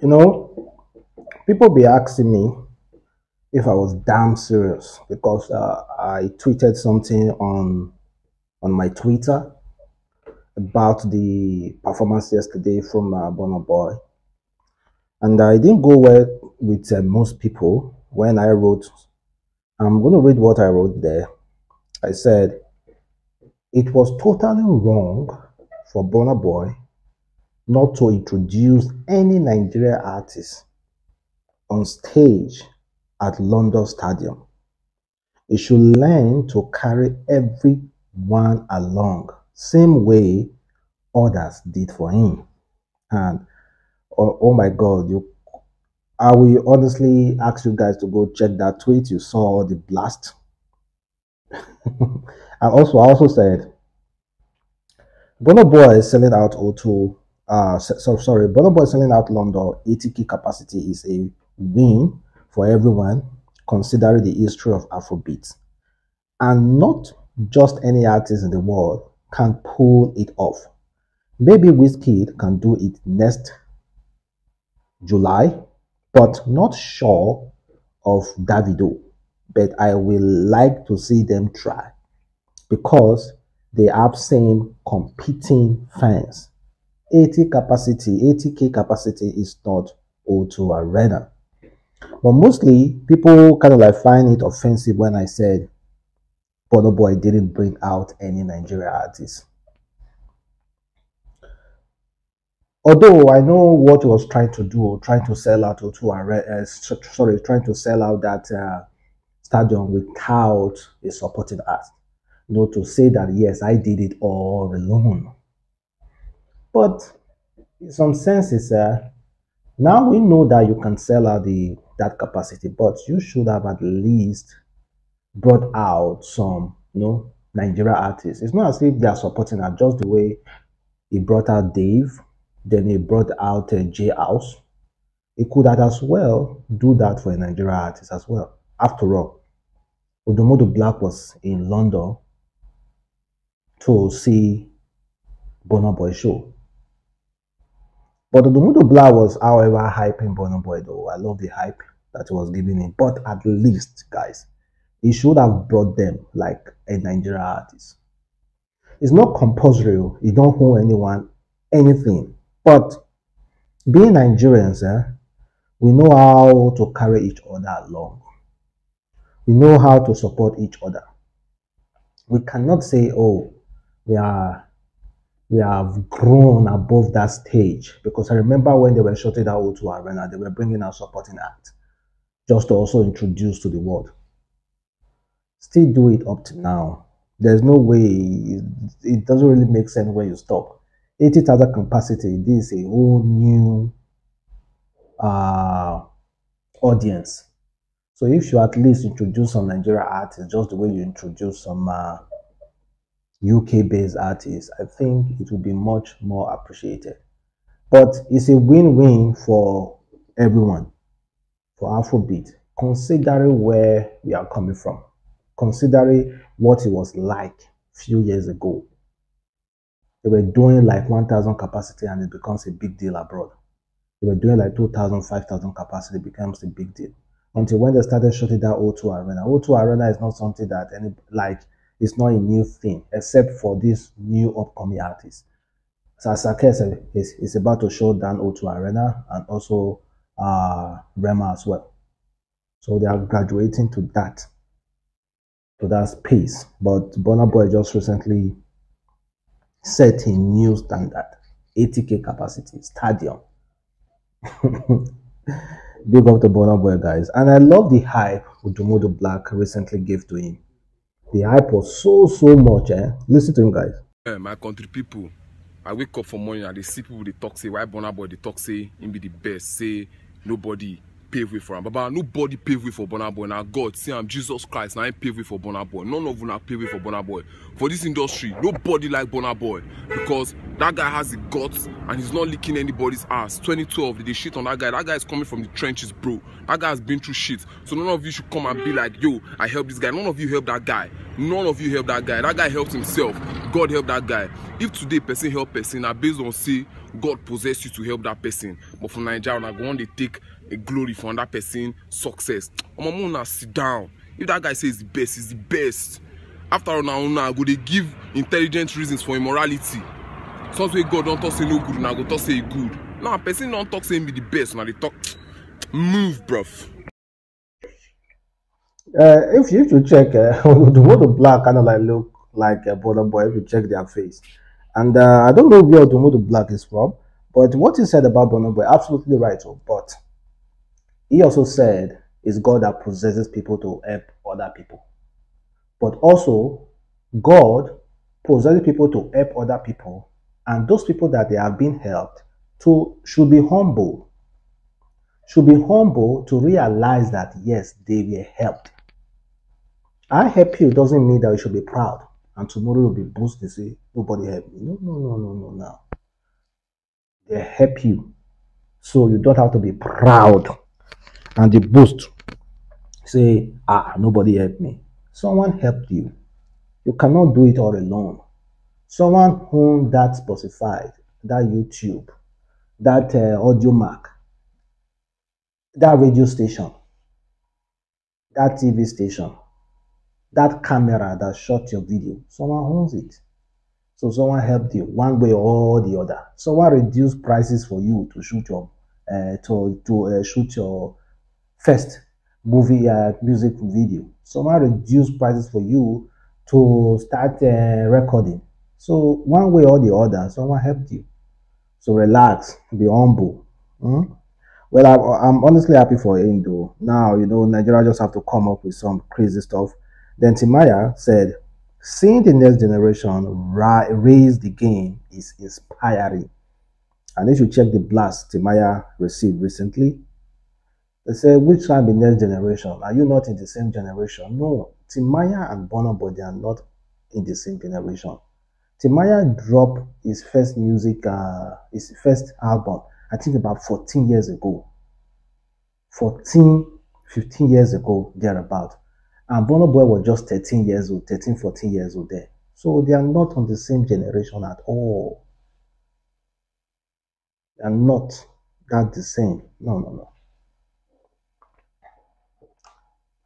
You know, people be asking me if I was damn serious because I tweeted something on my Twitter about the performance yesterday from Burna Boy, and I didn't go well with most people when I wrote. I'm going to read what I wrote there. I said it was totally wrong for Burna Boy not to introduce any Nigerian artist on stage at London Stadium. He should learn to carry everyone along, same way others did for him. And oh my God, I will honestly ask you guys to go check that tweet. You saw the blast. I also said, Burna Boy is selling out O2. Burna Boy selling out London 80k capacity is a win for everyone, considering the history of Afrobeat. And not just any artist in the world can pull it off. Maybe Wizkid can do it next July, but not sure of Davido. But I will like to see them try because they have same competing fans. 80k capacity is not O2 Arena. But mostly people kind of like find it offensive when I said Burna Boy didn't bring out any Nigerian artists. Although I know what he was trying to do, trying to sell out trying to sell out that stadium without a supporting act. To say that yes, I did it all alone. But in some senses, now we know that you can sell out that capacity, but you should have at least brought out some, Nigerian artists. It's not as if they are supporting her just the way he brought out Dave, then he brought out J House. He could have as well do that for a Nigerian artist as well. After all, Odumodublvck was in London to see Burna Boy show. But Odumodublvck was, however, hyping Burna Boy though. I love the hype that he was giving him. But at least, guys, he should have brought them like a Nigerian artist. It's not compulsory. You don't owe anyone anything. But being Nigerians, we know how to carry each other along. We know how to support each other. We cannot say, oh, we have grown above that stage, because I remember when they were shutting down O2 Arena, they were bringing out supporting act just to also introduce to the world. Still do it up to now. There's no way, it doesn't really make sense when you stop. 80,000 capacity, this is a whole new audience. So if you at least introduce some Nigerian artists, just the way you introduce some UK-based artists, I think it will be much more appreciated. But it's a win-win for everyone, for Afrobeat, considering where we are coming from, considering what it was like a few years ago. They were doing like 1,000 capacity and it becomes a big deal abroad. They were doing like 2,000, 5,000 capacity, becomes a big deal. Until when they started shutting down O2 Arena. O2 Arena is not something that it's not a new thing, except for these new upcoming artists. So Fvck is about to shut down O2 Arena and also Rema as well. So they are graduating to that space. But Burna Boy just recently set a new standard, 80k capacity stadium. Big up to Burna Boy, guys. And I love the hype Odumodublvck recently gave to him. The hype was so much. Listen to him, guys. My country people, I wake up for morning and they see people they talk say why Burna Boy they talk say him be the best, say nobody pave way for him. Baba, nobody pave way for Burna Boy. Now God, see him, Jesus Christ, now him pave way for Burna Boy. None of you now pave way for Burna Boy. For this industry, nobody like Burna Boy because that guy has the guts and he's not licking anybody's ass. 2012, they shit on that guy. That guy is coming from the trenches, bro. That guy has been through shit. So none of you should come and be like, yo, I help this guy. None of you help that guy. None of you help that guy. That guy helped himself. God helped that guy. If today person help person, now based on say God possess you to help that person. But for Nigeria, now go on they take a glory for that person success. Now sit down. If that guy says the best, he's the best. After all, now go they give intelligent reasons for immorality. Some say God don't talk say no good, now go talk say good. Now person don't talk say be the best. Now they talk move, bruv. If you check, Odumodublvck kind of like look like a Burna Boy if you check their face. And I don't know where Odumodublvck is from, but what he said about Burna Boy, absolutely right. But he also said it's God that possesses people to help other people. But also, God possesses people to help other people, and those people that they have been helped to should be humble. Should be humble to realize that yes, they were helped. I help you doesn't mean that you should be proud and tomorrow you'll be boosted and say nobody helped me. No. They help you. So you don't have to be proud and the boost. Say, nobody helped me. Someone helped you. You cannot do it all alone. Someone owned that Spotify, that YouTube, that Audiomack, that radio station, that TV station, that camera that shot your video. Someone owns it. So someone helped you one way or the other. Someone reduced prices for you to shoot your shoot your first movie music video. Someone reduced prices for you to start recording. So one way or the other, someone helped you. So relax, be humble. Well, I'm honestly happy for him though. Now, Nigeria just have to come up with some crazy stuff. Then Timaya said, seeing the next generation raise the game is inspiring. And if you check the blast Timaya received recently, they say, which can be next generation? Are you not in the same generation? No, Timaya and Burna Boy, they are not in the same generation. Timaya dropped his first his first album, I think about 14 years ago. 15 years ago, thereabout. And Burna Boy was just 13 years old, 13, 14 years old there. So they are not on the same generation at all. They are not that the same. No.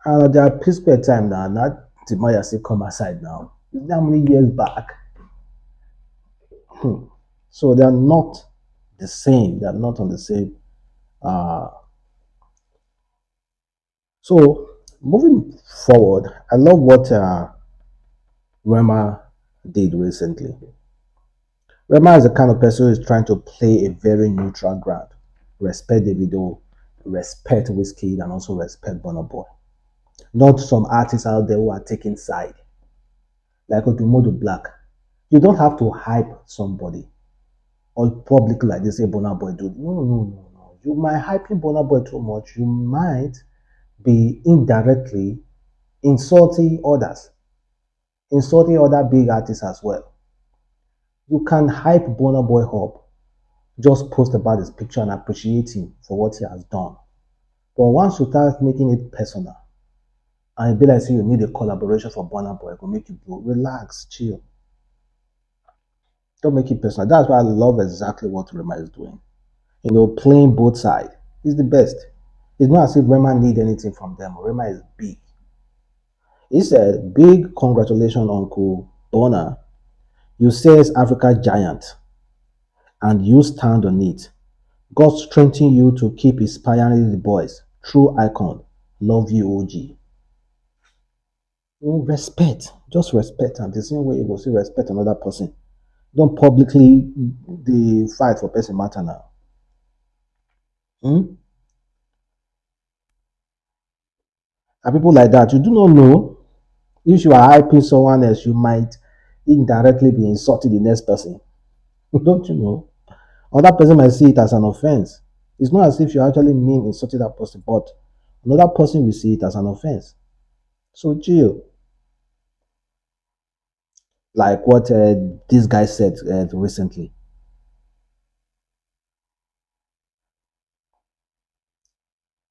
And there are peaceful time now. Now Timaya still come aside now. How many years back? So they are not the same. They are not on the same. So moving forward, I love what Rema did recently. Rema is the kind of person who is trying to play a very neutral ground. Respect Davido, respect Wizkid, and also respect Burna Boy. Not some artists out there who are taking side. Like Odumodublvck. You don't have to hype somebody or public like they say Burna Boy do. No. You might hyping Burna Boy too much. You might be indirectly insulting others. Insulting other big artists as well. You can hype Burna Boy up. Just post about his picture and appreciate him for what he has done. But once you start making it personal, and it be like say you need a collaboration for Burna Boy, it will make you go, relax, chill. Don't make it personal. That's why I love exactly what Rema is doing. Playing both sides is the best. It's not as if Rema need anything from them. Rema is big. He said, big congratulations, Uncle Burna. You says Africa giant, and you stand on it. God strengthen you to keep inspiring the boys. True icon. Love you, OG. Respect. Just respect. And the same way you will see respect another person. Don't publicly fight for person matter now. And people like that, you do not know if you are hyping someone else, you might indirectly be insulting the next person. Don't you know? Other person might see it as an offense. It's not as if you actually mean insulting that person, but another person will see it as an offense. So chill. Like what this guy said recently.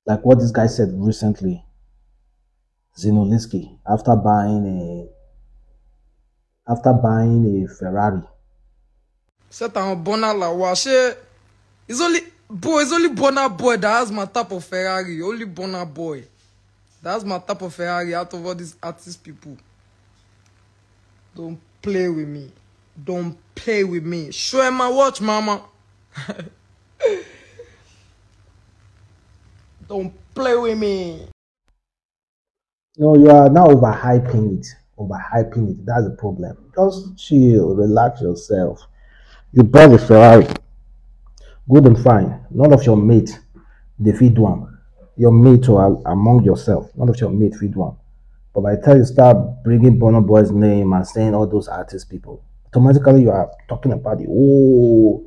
Like what this guy said recently. Zinoliski, after buying a Ferrari. Set on Burna la wash. It's only Burna boy that has my type of Ferrari. Only Burna boy. That's my type of Ferrari out of all these artist people. Don't play with me. Don't play with me. Show him my watch, mama. Don't play with me. No, you are now overhyping it. Overhyping it. That's the problem. Just chill, relax yourself. You bought a Ferrari. Good and fine. None of your mates, they feed one. Your mate or among yourself. None of your mates feed one. But by the time you start bringing Burna Boy's name and saying all those artist people, automatically you are talking about the whole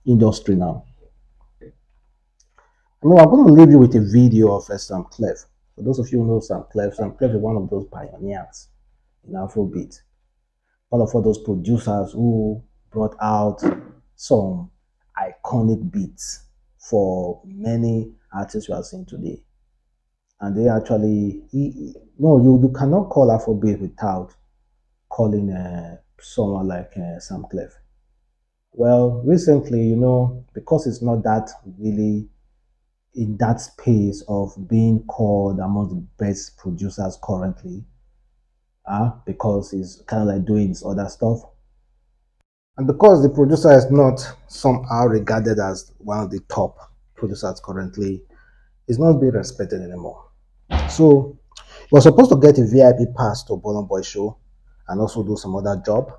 industry now. I'm going to leave you with a video of Sam Clef. For those of you who know Sam Clef is one of those pioneers in Afrobeat. One of all those producers who brought out some iconic beats for many artists we are seeing today. And they actually, you cannot call Afrobeat without calling someone like Sam Clef. Well, recently, because it's not that really in that space of being called among the best producers currently, because he's kind of like doing his other stuff. And because the producer is not somehow regarded as one of the top producers currently, he's not being respected anymore. So he was supposed to get a VIP pass to Burna Boy show and also do some other job.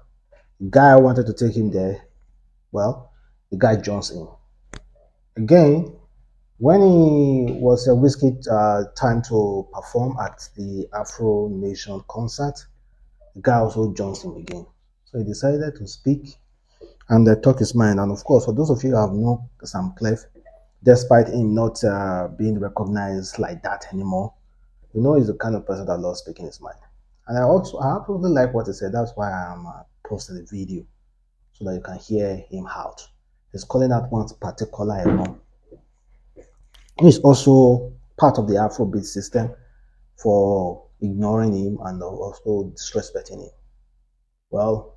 The guy wanted to take him there. Well, the guy jumps in. Again, when he was a whiskey time to perform at the Afro Nation concert, the guy also jumps in again. So he decided to speak and talk his mind. And of course, for those of you who have known Sam Clef, despite him not being recognized like that anymore, he's the kind of person that loves speaking his mind. And I absolutely like what he said. That's why I'm posting the video so that you can hear him out. He's calling out one particular album. He's also part of the Afrobeat system for ignoring him and also disrespecting him. Well,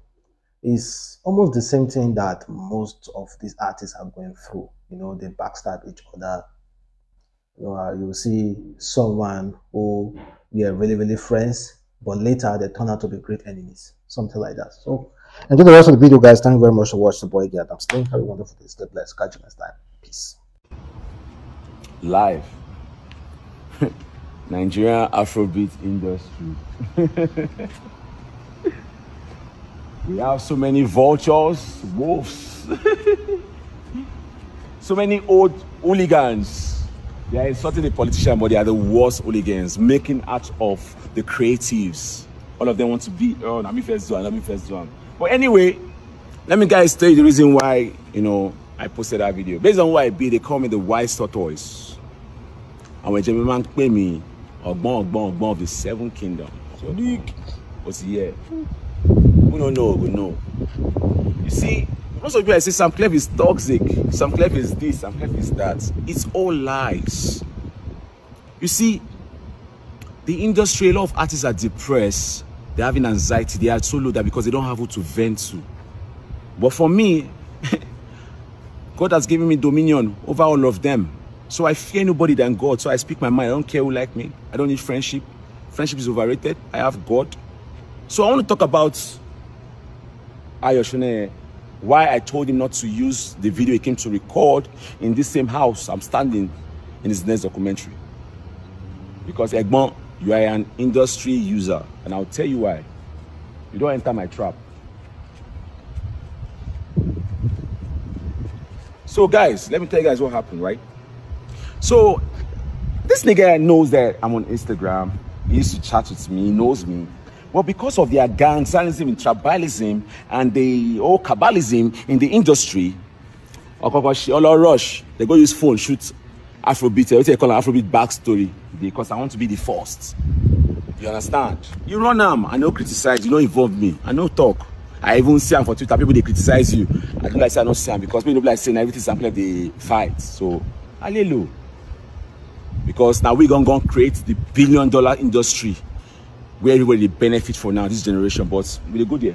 it's almost the same thing that most of these artists are going through. They backstab each other. You see someone who we are really, really friends, but later they turn out to be great enemies. Something like that. So, enjoy the rest of the video, guys. Thank you very much for watching the boy Adamslink. Have a wonderful day. Stay blessed. Catch you next time. Peace. Live. Nigerian Afrobeat industry. We have so many vultures, wolves, so many old hooligans. They are insulting the politician, but they are the worst hooligans, making out of the creatives. All of them want to be, let me first do. But anyway, let me guys tell you the reason why, I posted that video. Based on what I be, they call me the wise tortoise. And when Jimmy Man pay me, Ogbon of the 7 kingdom. So, what's here? We don't know, we know. You see, most of you I say Sam Clef is toxic, Sam Clef is this, Sam Clef is that. It's all lies. You see, the industry, a lot of artists are depressed, they're having anxiety, they are so low that because they don't have who to vent to. But for me, God has given me dominion over all of them. So I fear nobody than God. So I speak my mind. I don't care who like me. I don't need friendship. Friendship is overrated. I have God. So I want to talk about Ayoshune, why I told him not to use the video he came to record in this same house I'm standing in his next documentary. Because Egbon, you are an industry user, and I'll tell you why. You don't enter my trap. So guys, let me tell you guys what happened, right? So this nigga knows that I'm on Instagram. He used to chat with me, he knows me. But because of their gangsterism and tribalism and the old cabalism in the industry, rush, They go use phone, shoot Afrobeat, what they call an Afrobeat backstory, because I want to be the first. You understand? You run them, I no criticize, you don't involve me, I no talk. I even see them for Twitter, people they criticize you. I don't like say I don't see them because people don't like saying everything sample they fight. So, hallelujah. Because now we're gonna create the billion-dollar industry where everybody benefit for now, this generation, but we go there.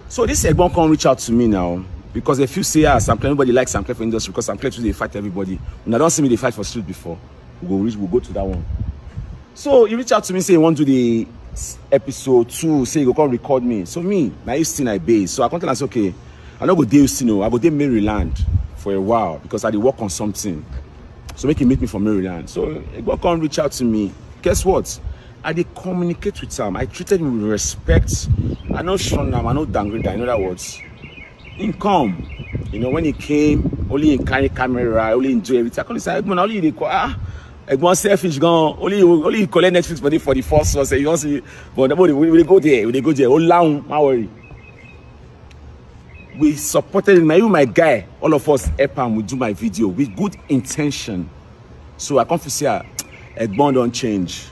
So this Egbon can reach out to me now. Because if you say, Sample, everybody likes Sample for industry, because Sample they fight everybody. When I don't see me, they fight for street before. We'll go to that one. So he reached out to me, say he want to do the episode 2, say he go come record me. So me, now you still I base. So I come tell him, okay, I don't go there, you know, I go there Maryland for a while because I did work on something. So make him meet me from Maryland. So he go come reach out to me. Guess what? I did communicate with him. I treated him with respect. I know shun him, I know downgrade, in other words. He come, you know, when he came, only in carry camera, only enjoy everything. I call him say, Egbon, only they call Egbon selfish gone, only collect Netflix money for the first one. Say you want to see, but we go there, Oh, long, don't worry. We supported him, even my guy, all of us help him, we do my video with good intention. So I come to say, Egbon don't change.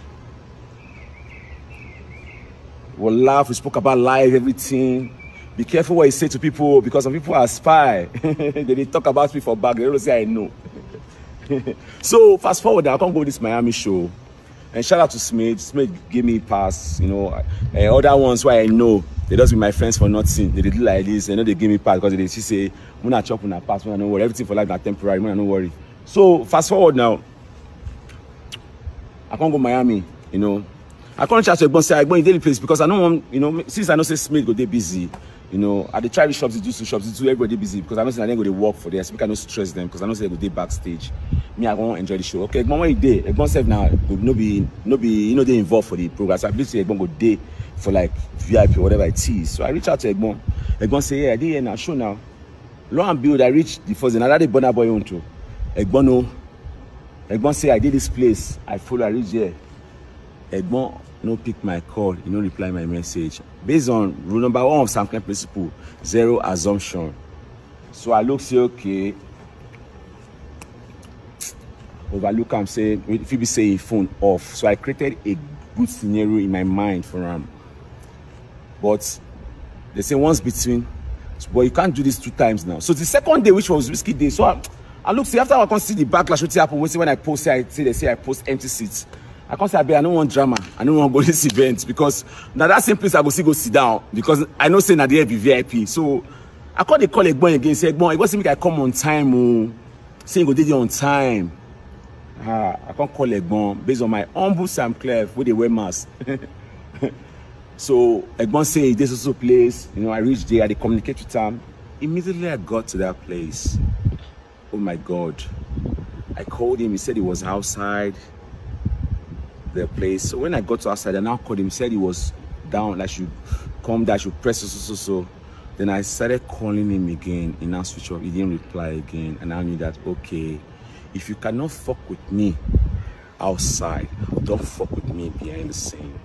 We'll laugh, we spoke about life, everything. Be careful what you say to people, because some people are spy. They talk about me for back. They don't say I know. So fast forward, I can't go to this Miami show. And shout out to Smith. Smith gave me a pass. You know, other ones why I know they just be my friends for nothing. They do like this. They know they give me pass because they say, "I'm not chop on a pass. I'm not worry. Everything for life is temporary. I'm not worry." So fast forward now, I can't go Miami. You know, I can't chat to Egbon say Egbon in daily place because I don't want. You know, since I know say Smith go they busy. You know, at the charity shops, they do some shops, they do everybody busy because I know say they go to work for this. So we cannot stress them because I know say they go they backstage. Me, I want to enjoy the show. Okay, Egbon, when you day, Egbon said now, no be, you know, they involved for the program. So I believe Egbon go day for like VIP or whatever it is. So I reach out to Egbon. Egbon say, yeah, I did here now, show now. Lo and behold, I reached the first, another Burna boy on to. Egbon no. Egbon say, I did this place. I follow, I reach here. Egbon no pick my call, you no reply my message. Based on rule number 1 of Sample principle, 0 assumption. So I look, say, okay. Overlook him, say, if you say phone off. So I created a good scenario in my mind for him. But they say once between, but you can't do this 2 times now. So the second day, which was risky day, so I look, see, after I can see the backlash, what happened, when I post, they say I post empty seats. I can't say, I don't want drama. I don't want to go to this event because now that same place I go sit down because I know say na there be VIP. So I call Egbon again, say Egbon, it wasn't make I come on time. Oh, say you go there on time. I can't call Egbon based on my humble sample with the wear mask. So Egbon say this is a place. You know, I reached there, I communicate with him. Immediately I got to that place. Oh my God! I called him. He said he was outside the place. So when I got to outside, I now called him, said he was down, like should come down, should press so. Then I started calling him again. He now switched off. He didn't reply again. And I knew that, okay, if you cannot fuck with me outside, don't fuck with me behind the scene.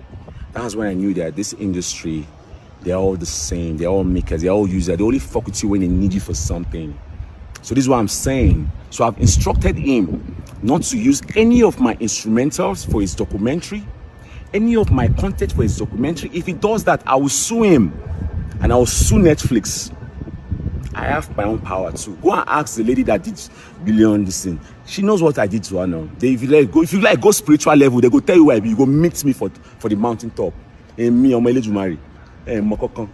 That's when I knew that this industry, they're all the same. They're all makers. They're all users. They only fuck with you when they need you for something. So this is what I'm saying. So I've instructed him not to use any of my instrumentals for his documentary, any of my content for his documentary. If he does that, I will sue him and I will sue Netflix. I have my own power too. Go and ask the lady that did Billion this thing. She knows what I did to her now. If you like go spiritual level, they go tell you why you go meet me for the mountain top. And me, I'm Mokokon.